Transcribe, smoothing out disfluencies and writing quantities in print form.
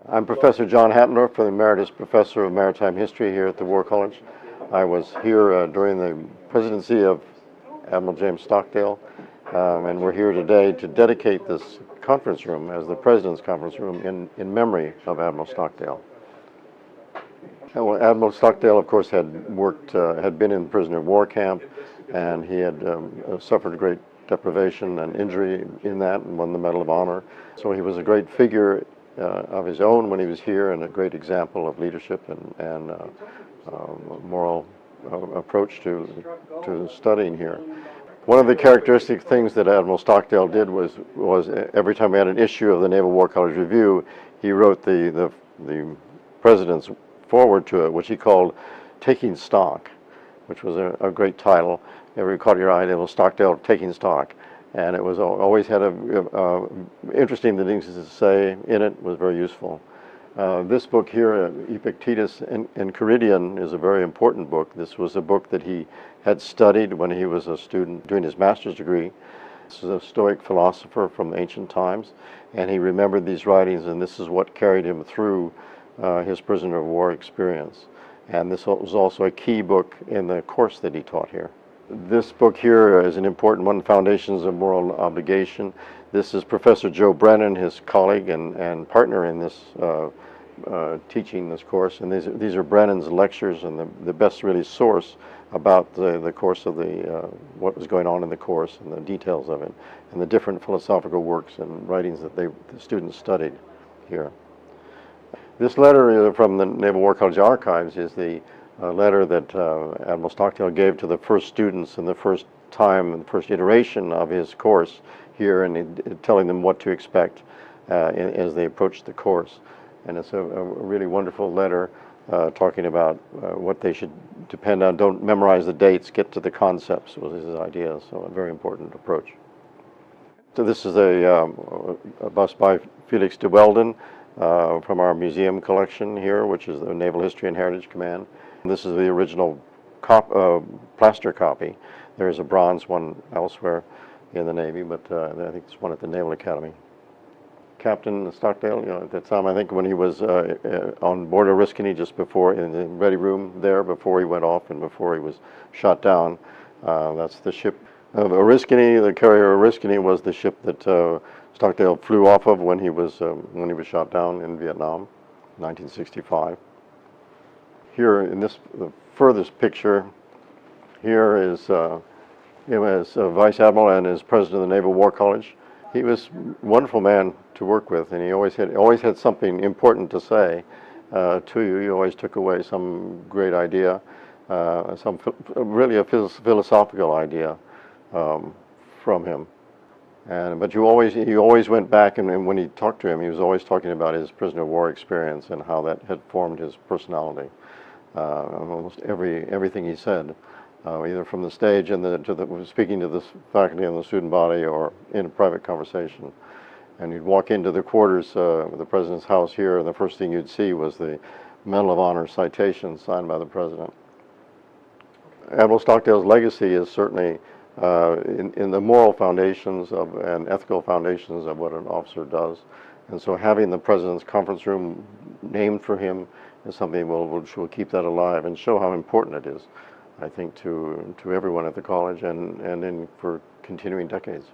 I'm Professor John Hattendorf, the Emeritus Professor of Maritime History here at the War College. I was here during the presidency of Admiral James Stockdale, and we're here today to dedicate this conference room as the President's conference room in memory of Admiral Stockdale. Well, Admiral Stockdale, of course, had been in prisoner of war camp, and he had suffered great deprivation and injury in that and won the Medal of Honor. So he was a great figure of his own when he was here, and a great example of leadership and moral approach to studying here. One of the characteristic things that Admiral Stockdale did was every time we had an issue of the Naval War College Review, he wrote the President's forward to it, which he called Taking Stock, which was a great title. Every caught your eye, Admiral Stockdale Taking Stock. And it was always had interesting things to say in it, was very useful. This book here, Epictetus and Caridian, is a very important book. This was a book that he had studied when he was a student doing his master's degree. This is a Stoic philosopher from ancient times, and he remembered these writings, and this is what carried him through his prisoner of war experience. And this was also a key book in the course that he taught here. This book here is an important one, Foundations of Moral Obligation. This is Professor Joe Brennan, his colleague and partner in this teaching this course. And these are Brennan's lectures, and the best really source about the course of what was going on in the course and the details of it, and the different philosophical works and writings that the students studied here. This letter from the Naval War College archives is the letter that Admiral Stockdale gave to the first students in the first time, the first iteration of his course here, and telling them what to expect as they approached the course. And it's a really wonderful letter talking about what they should depend on. Don't memorize the dates, get to the concepts, was his idea. So a very important approach. So this is a bust by Felix de Weldon from our museum collection here, which is the Naval History and Heritage Command. This is the original plaster copy. There is a bronze one elsewhere in the Navy, but I think there's one at the Naval Academy. Captain Stockdale, at that time, I think when he was on board Oriskany, just before, in the ready room there, before he went off and before he was shot down. That's the ship of Oriskany. The carrier Oriskany was the ship that Stockdale flew off of when he was shot down in Vietnam, 1965. Here in the furthest picture, here is him as Vice Admiral and as President of the Naval War College. He was a wonderful man to work with, and he always had something important to say to you. He always took away some great idea, really a philosophical idea from him. But he always went back, and when he talked to him, he was always talking about his prisoner of war experience and how that had formed his personality. Almost everything he said, either from the stage and speaking to the faculty and the student body, or in a private conversation. And you'd walk into the quarters of the President's house here, and the first thing you'd see was the Medal of Honor citation signed by the President. Admiral Stockdale's legacy is certainly in the moral foundations and ethical foundations of what an officer does. And so having the President's conference room named for him is something which will keep that alive and show how important it is, I think, to everyone at the college and for continuing decades.